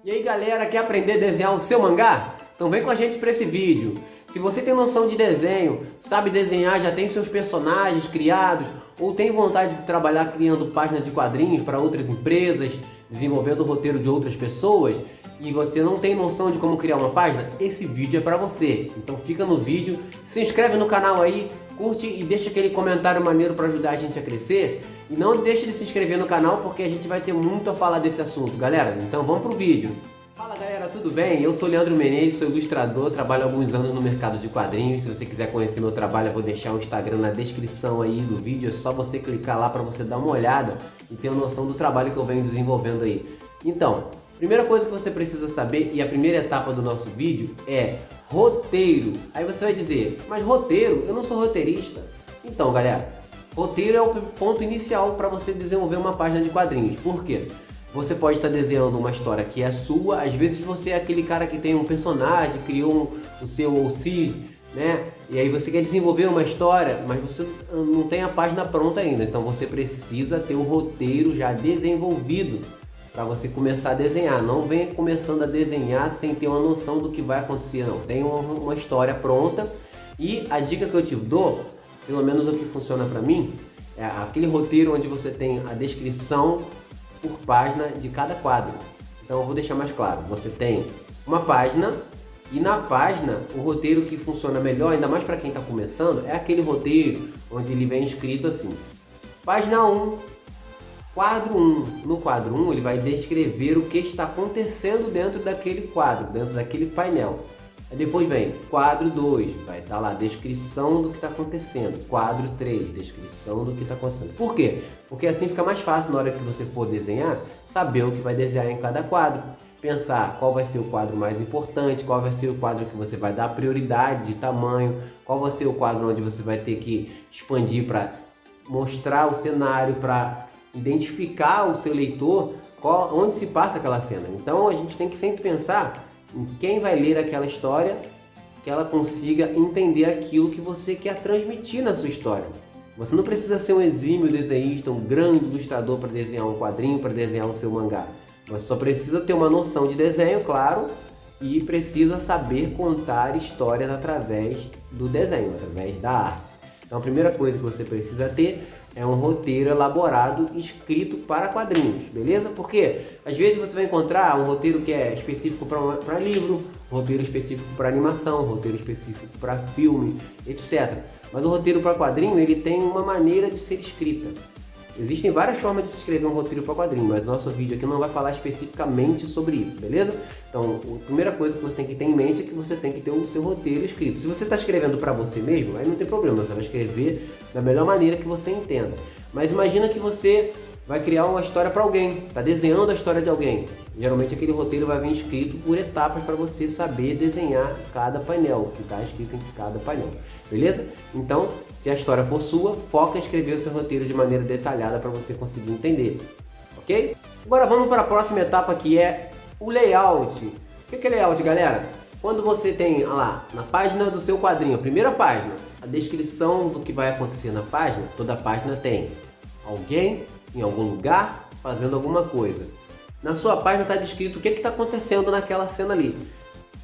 E aí galera, quer aprender a desenhar o seu mangá? Então vem com a gente para esse vídeo. Se você tem noção de desenho, sabe desenhar, já tem seus personagens criados, ou tem vontade de trabalhar criando páginas de quadrinhos para outras empresas, desenvolvendo o roteiro de outras pessoas, e você não tem noção de como criar uma página, esse vídeo é para você. Então fica no vídeo, se inscreve no canal aí, curte e deixa aquele comentário maneiro para ajudar a gente a crescer. E não deixe de se inscrever no canal porque a gente vai ter muito a falar desse assunto, galera. Então vamos pro vídeo. Fala galera, tudo bem? Eu sou Leandro Menezes, sou ilustrador, trabalho há alguns anos no mercado de quadrinhos. Se você quiser conhecer meu trabalho, eu vou deixar o Instagram na descrição aí do vídeo. É só você clicar lá para você dar uma olhada e ter uma noção do trabalho que eu venho desenvolvendo aí. Então, primeira coisa que você precisa saber e a primeira etapa do nosso vídeo é roteiro. Aí você vai dizer, mas roteiro? Eu não sou roteirista. Então galera, roteiro é o ponto inicial para você desenvolver uma página de quadrinhos. Por quê? Você pode estar desenhando uma história que é sua, às vezes você é aquele cara que tem um personagem, criou o seu OC, né? E aí você quer desenvolver uma história, mas você não tem a página pronta ainda. Então você precisa ter o roteiro já desenvolvido para você começar a desenhar. Não venha começando a desenhar sem ter uma noção do que vai acontecer, não. Tem uma história pronta e a dica que eu te dou, pelo menos o que funciona para mim, é aquele roteiro onde você tem a descrição por página de cada quadro. Então eu vou deixar mais claro, você tem uma página e na página o roteiro que funciona melhor, ainda mais para quem está começando, é aquele roteiro onde ele vem escrito assim: página 1, quadro 1. No quadro 1 ele vai descrever o que está acontecendo dentro daquele quadro, dentro daquele painel. Aí depois vem quadro 2, vai estar lá descrição do que está acontecendo. Quadro 3, descrição do que está acontecendo. Por quê? Porque assim fica mais fácil na hora que você for desenhar, saber o que vai desenhar em cada quadro. Pensar qual vai ser o quadro mais importante, qual vai ser o quadro que você vai dar prioridade de tamanho, qual vai ser o quadro onde você vai ter que expandir para mostrar o cenário, para identificar o seu leitor, onde se passa aquela cena. Então a gente tem que sempre pensar em quem vai ler aquela história, que ela consiga entender aquilo que você quer transmitir na sua história. Você não precisa ser um exímio desenhista, um grande ilustrador para desenhar um quadrinho, para desenhar o seu mangá. Você só precisa ter uma noção de desenho, claro, e precisa saber contar histórias através do desenho, através da arte. Então a primeira coisa que você precisa ter é um roteiro elaborado, escrito para quadrinhos, beleza? Porque às vezes você vai encontrar um roteiro que é específico para livro, roteiro específico para animação, roteiro específico para filme, etc. Mas o roteiro para quadrinho, ele tem uma maneira de ser escrita. Existem várias formas de se escrever um roteiro para quadrinho, mas nosso vídeo aqui não vai falar especificamente sobre isso, beleza? Então, a primeira coisa que você tem que ter em mente é que você tem que ter o seu roteiro escrito. Se você está escrevendo para você mesmo, aí não tem problema, você vai escrever da melhor maneira que você entenda. Mas imagina que você vai criar uma história para alguém, está desenhando a história de alguém. Geralmente aquele roteiro vai vir escrito por etapas para você saber desenhar cada painel, o que está escrito em cada painel, beleza? Então, se a história for sua, foca em escrever o seu roteiro de maneira detalhada para você conseguir entender, ok? Agora vamos para a próxima etapa, que é o layout. O que é layout, galera? Quando você tem lá na página do seu quadrinho, a primeira página, a descrição do que vai acontecer na página, toda página tem alguém em algum lugar fazendo alguma coisa. Na sua página está descrito o que está acontecendo naquela cena ali.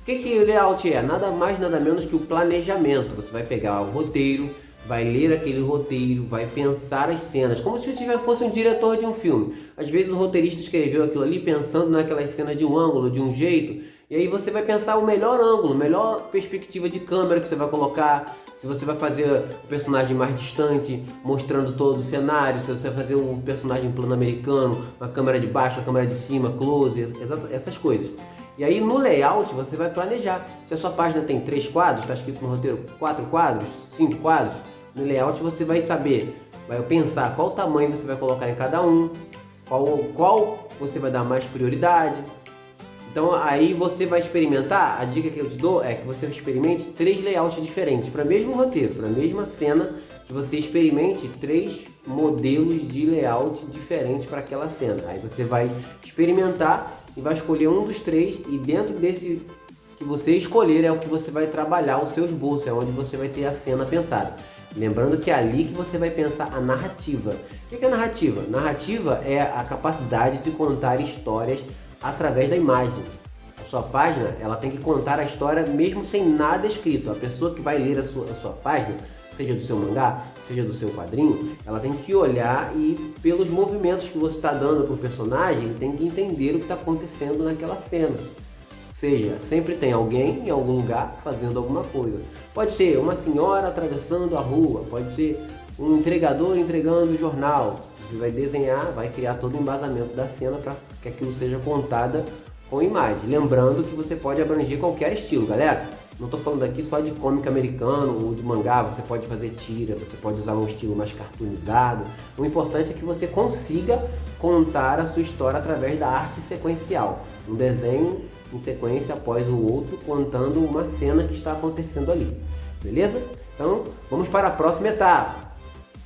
O que o layout é? Nada mais, nada menos que o planejamento. Você vai pegar o roteiro, vai ler aquele roteiro, vai pensar as cenas, como se você fosse um diretor de um filme. Às vezes o roteirista escreveu aquilo ali pensando naquelas cenas de um ângulo, de um jeito, e aí você vai pensar o melhor ângulo, melhor perspectiva de câmera que você vai colocar, se você vai fazer o personagem mais distante, mostrando todo o cenário, se você vai fazer um personagem em plano americano, uma câmera de baixo, uma câmera de cima, close, essas coisas. E aí no layout você vai planejar. Se a sua página tem 3 quadros, está escrito no roteiro 4 quadros, 5 quadros, no layout você vai saber, vai pensar qual tamanho você vai colocar em cada um, qual você vai dar mais prioridade. Então aí você vai experimentar, a dica que eu te dou é que você experimente 3 layouts diferentes para o mesmo roteiro, para a mesma cena, que você experimente 3 modelos de layout diferentes para aquela cena. Aí você vai experimentar e vai escolher um dos 3 e dentro desse que você escolher é o que você vai trabalhar o seu esboço, é onde você vai ter a cena pensada. Lembrando que é ali que você vai pensar a narrativa. O que é narrativa? Narrativa é a capacidade de contar histórias através da imagem. A sua página, ela tem que contar a história mesmo sem nada escrito. A pessoa que vai ler a sua página, seja do seu mangá, seja do seu quadrinho, ela tem que olhar e pelos movimentos que você está dando para o personagem, ele tem que entender o que está acontecendo naquela cena. Ou seja, sempre tem alguém em algum lugar fazendo alguma coisa. Pode ser uma senhora atravessando a rua, pode ser um entregador entregando o jornal. Você vai desenhar, vai criar todo o embasamento da cena para que aquilo seja contada com imagem. Lembrando que você pode abranger qualquer estilo, galera. Não estou falando aqui só de cômic americano ou de mangá, você pode fazer tira, você pode usar um estilo mais cartoonizado. O importante é que você consiga contar a sua história através da arte sequencial. Um desenho em sequência após o outro, contando uma cena que está acontecendo ali. Beleza? Então, vamos para a próxima etapa.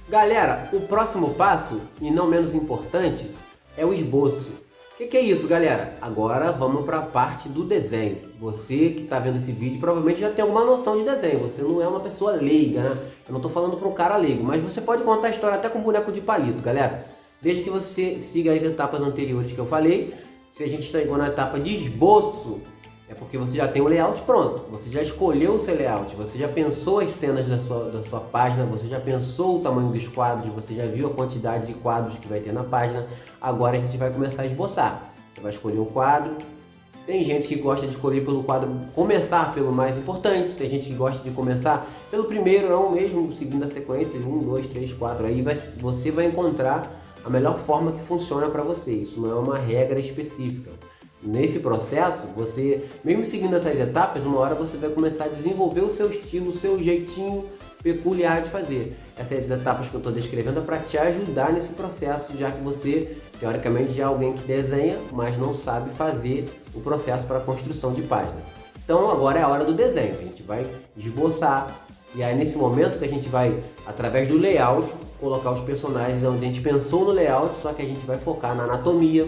Galera, o próximo passo, e não menos importante, é o esboço. O que é isso, galera? Agora vamos para a parte do desenho. Você que está vendo esse vídeo provavelmente já tem alguma noção de desenho. Você não é uma pessoa leiga, né? Eu não estou falando para um cara leigo, mas você pode contar a história até com boneco de palito, galera. Desde que você siga as etapas anteriores que eu falei. Se a gente chegou na etapa de esboço, é porque você já tem o layout pronto. Você já escolheu o seu layout, você já pensou as cenas da sua página, você já pensou o tamanho dos quadros, você já viu a quantidade de quadros que vai ter na página. Agora a gente vai começar a esboçar. Você vai escolher um quadro. Tem gente que gosta de escolher pelo quadro, começar pelo mais importante. Tem gente que gosta de começar pelo primeiro, não mesmo seguindo a sequência, 1, 2, 3, 4. Aí você vai encontrar a melhor forma que funciona para você. Isso não é uma regra específica. Nesse processo, você, mesmo seguindo essas etapas, uma hora você vai começar a desenvolver o seu estilo, o seu jeitinho peculiar de fazer. Essas etapas que eu estou descrevendo é para te ajudar nesse processo, já que você, teoricamente, já é alguém que desenha, mas não sabe fazer o processo para a construção de página. Então agora é a hora do desenho, a gente vai esboçar, e aí nesse momento que a gente vai, através do layout, colocar os personagens onde a gente pensou no layout, só que a gente vai focar na anatomia,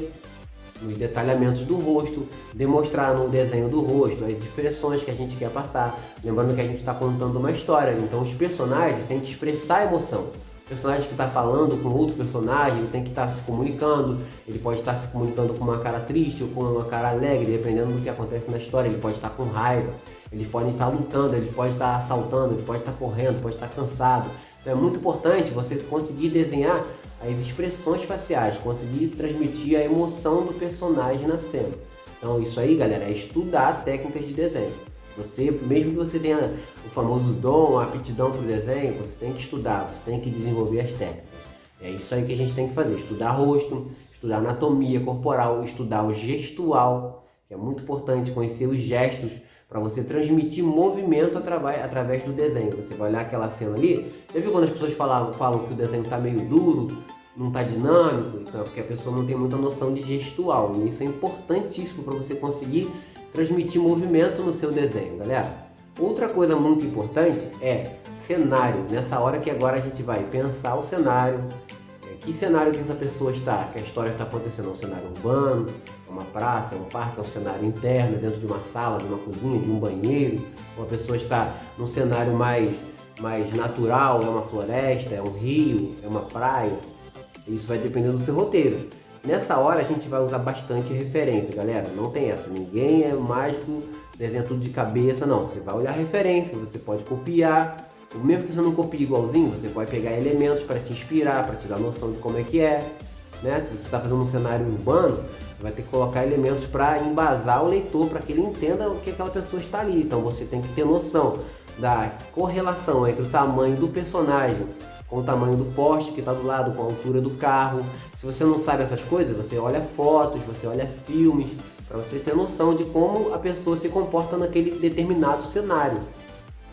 nos detalhamentos do rosto, demonstrar no desenho do rosto as expressões que a gente quer passar. Lembrando que a gente está contando uma história, então os personagens têm que expressar emoção. O personagem que está falando com outro personagem, ele tem que estar se comunicando, ele pode estar se comunicando com uma cara triste ou com uma cara alegre, dependendo do que acontece na história. Ele pode estar com raiva, ele pode estar lutando, ele pode estar assaltando, ele pode estar correndo, pode estar cansado. Então é muito importante você conseguir desenhar as expressões faciais, conseguir transmitir a emoção do personagem na cena. Então isso aí, galera, é estudar técnicas de desenho. Você, mesmo que você tenha o famoso dom, a aptidão para o desenho, você tem que estudar, você tem que desenvolver as técnicas. É isso aí que a gente tem que fazer, estudar rosto, estudar anatomia corporal, estudar o gestual, que é muito importante conhecer os gestos para você transmitir movimento através do desenho. Você vai olhar aquela cena ali, já viu quando as pessoas falam que o desenho está meio duro, não está dinâmico? Então é porque a pessoa não tem muita noção de gestual, e isso é importantíssimo para você conseguir transmitir movimento no seu desenho, galera. Outra coisa muito importante é cenário. Nessa hora que agora a gente vai pensar o cenário, que cenário que essa pessoa está, que a história está acontecendo. É um cenário urbano, é uma praça, é um parque, é um cenário interno, é dentro de uma sala, de uma cozinha, de um banheiro. Uma pessoa está num cenário mais natural, é uma floresta, é um rio, é uma praia. Isso vai depender do seu roteiro. Nessa hora a gente vai usar bastante referência, galera. Não tem essa, ninguém é mágico, desenha tudo de cabeça, não. Você vai olhar referência, você pode copiar. Mesmo que você não copie igualzinho, você pode pegar elementos para te inspirar, para te dar noção de como é que é, né? Se você está fazendo um cenário urbano, você vai ter que colocar elementos para embasar o leitor, para que ele entenda o que aquela pessoa está ali. Então você tem que ter noção da correlação entre o tamanho do personagem com o tamanho do poste que está do lado, com a altura do carro. Se você não sabe essas coisas, você olha fotos, você olha filmes, para você ter noção de como a pessoa se comporta naquele determinado cenário.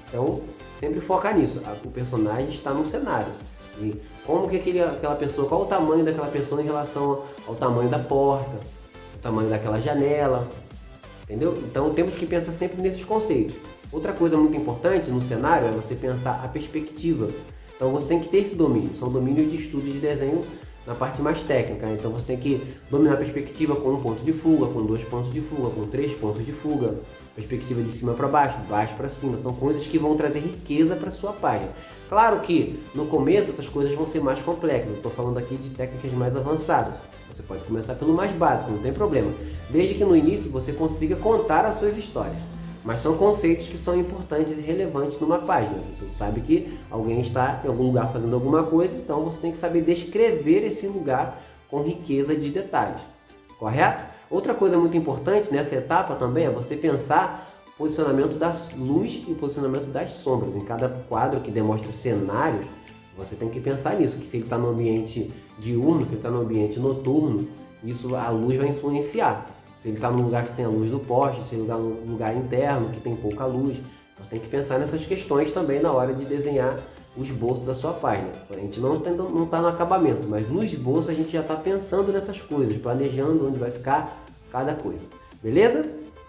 Então, sempre focar nisso. O personagem está no cenário. E como que aquela pessoa, qual o tamanho daquela pessoa em relação ao tamanho da porta, o tamanho daquela janela, entendeu? Então temos que pensar sempre nesses conceitos. Outra coisa muito importante no cenário é você pensar a perspectiva. Então você tem que ter esse domínio. São domínios de estudo de desenho na parte mais técnica. Então você tem que dominar a perspectiva com um ponto de fuga, com 2 pontos de fuga, com 3 pontos de fuga, perspectiva de cima para baixo, baixo para cima. São coisas que vão trazer riqueza para sua página. Claro que no começo essas coisas vão ser mais complexas. Eu estou falando aqui de técnicas mais avançadas. Você pode começar pelo mais básico, não tem problema. Desde que no início você consiga contar as suas histórias. Mas são conceitos que são importantes e relevantes numa página. Você sabe que alguém está em algum lugar fazendo alguma coisa, então você tem que saber descrever esse lugar com riqueza de detalhes. Correto? Outra coisa muito importante nessa etapa também é você pensar o posicionamento da luz e o posicionamento das sombras. Em cada quadro que demonstra cenários, você tem que pensar nisso, que se ele está no ambiente diurno, se ele está no ambiente noturno, isso a luz vai influenciar. Se ele está num lugar que tem a luz do poste, se ele está num lugar interno que tem pouca luz. Você tem que pensar nessas questões também na hora de desenhar o esboço da sua página. A gente não está no acabamento, mas no esboço a gente já está pensando nessas coisas, planejando onde vai ficar cada coisa. Beleza?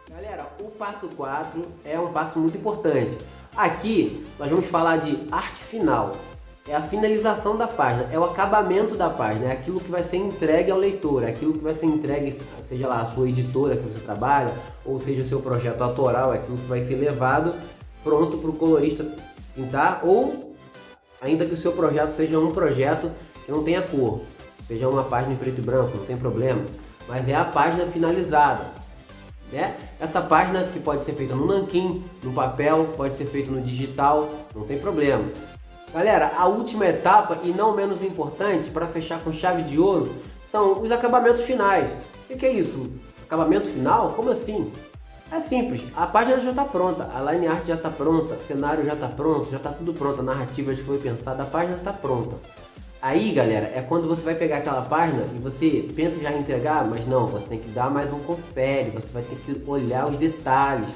Galera, o passo 4 é um passo muito importante. Aqui nós vamos falar de arte final. É a finalização da página, é o acabamento da página, é aquilo que vai ser entregue ao leitor, é aquilo que vai ser entregue, seja lá a sua editora que você trabalha, ou seja o seu projeto autoral, é aquilo que vai ser levado pronto para o colorista pintar, ou ainda que o seu projeto seja um projeto que não tenha cor, seja uma página em preto e branco, não tem problema, mas é a página finalizada. Né? Essa página que pode ser feita no nanquim, no papel, pode ser feita no digital, não tem problema. Galera, a última etapa e não menos importante para fechar com chave de ouro são os acabamentos finais. O que é isso? Acabamento final? Como assim? É simples, a página já está pronta, a line art já está pronta, o cenário já está pronto, já está tudo pronto, a narrativa já foi pensada, a página está pronta. Aí, galera, é quando você vai pegar aquela página e você pensa já em entregar, mas não, você tem que dar mais um confere, você vai ter que olhar os detalhes.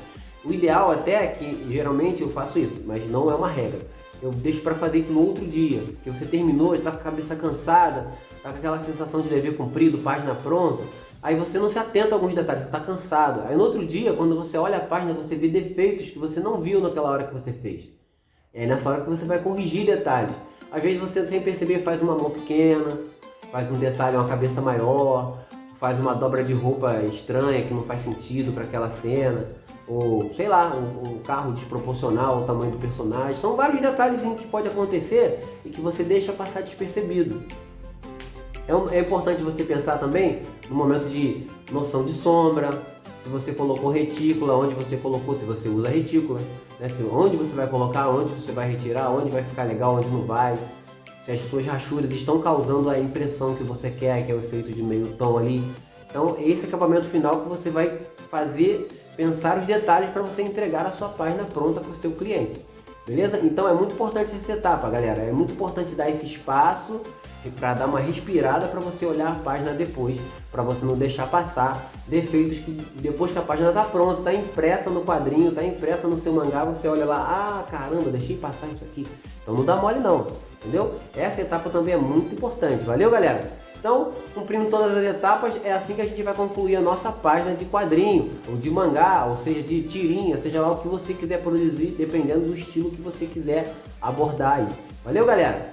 O ideal até é que, geralmente eu faço isso, mas não é uma regra. Eu deixo para fazer isso no outro dia, que você terminou, está com a cabeça cansada, está com aquela sensação de dever cumprido, página pronta, aí você não se atenta a alguns detalhes, você está cansado. Aí no outro dia, quando você olha a página, você vê defeitos que você não viu naquela hora que você fez. É nessa hora que você vai corrigir detalhes. Às vezes você, sem perceber, faz uma mão pequena, faz um detalhe, uma cabeça maior, faz uma dobra de roupa estranha que não faz sentido para aquela cena, ou sei lá, um carro desproporcional ao tamanho do personagem. São vários detalhes que pode acontecer e que você deixa passar despercebido. É importante você pensar também no momento de noção de sombra, se você colocou retícula, onde você colocou, se você usa retícula, né? Onde você vai colocar, onde você vai retirar, onde vai ficar legal, onde não vai. Se as suas rachuras estão causando a impressão que você quer, que é o efeito de meio tom ali. Então esse acabamento final que você vai fazer pensar os detalhes para você entregar a sua página pronta para o seu cliente. Beleza? Então é muito importante essa etapa, galera. É muito importante dar esse espaço para dar uma respirada para você olhar a página depois, para você não deixar passar defeitos que depois que a página está pronta, está impressa no quadrinho, está impressa no seu mangá, você olha lá, ah, caramba, deixei passar isso aqui. Então não dá mole não, entendeu? Essa etapa também é muito importante. Valeu, galera? Então, cumprindo todas as etapas, é assim que a gente vai concluir a nossa página de quadrinho, ou de mangá, ou seja, de tirinha, seja lá o que você quiser produzir, dependendo do estilo que você quiser abordar aí. Valeu, galera?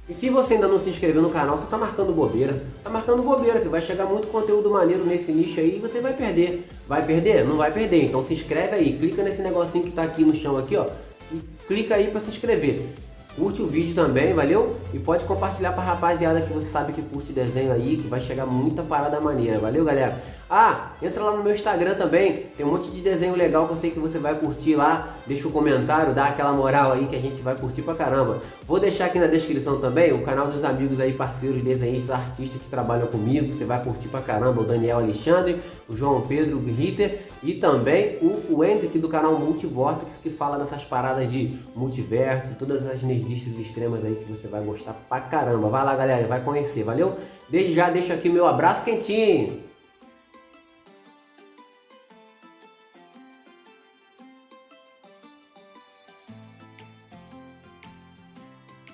E se você ainda não se inscreveu no canal, você está marcando bobeira. Está marcando bobeira, que vai chegar muito conteúdo maneiro nesse nicho aí e você vai perder. Vai perder? Não vai perder. Então se inscreve aí, clica nesse negocinho que está aqui no chão aqui, ó. E clica aí para se inscrever. Curte o vídeo também, valeu? E pode compartilhar pra rapaziada que você sabe que curte desenho aí, que vai chegar muita parada maneira. Valeu, galera? Ah, entra lá no meu Instagram também, tem um monte de desenho legal que eu sei que você vai curtir lá. Deixa um comentário, dá aquela moral aí que a gente vai curtir pra caramba. Vou deixar aqui na descrição também o canal dos amigos aí, parceiros, desenhistas, artistas que trabalham comigo. Você vai curtir pra caramba, o Daniel Alexandre, o João Pedro Ritter e também o Hendrick do canal Multivortex, que fala nessas paradas de multiverso, todas as nerdices extremas aí que você vai gostar pra caramba. Vai lá, galera, vai conhecer, valeu? Desde já deixo aqui meu abraço quentinho.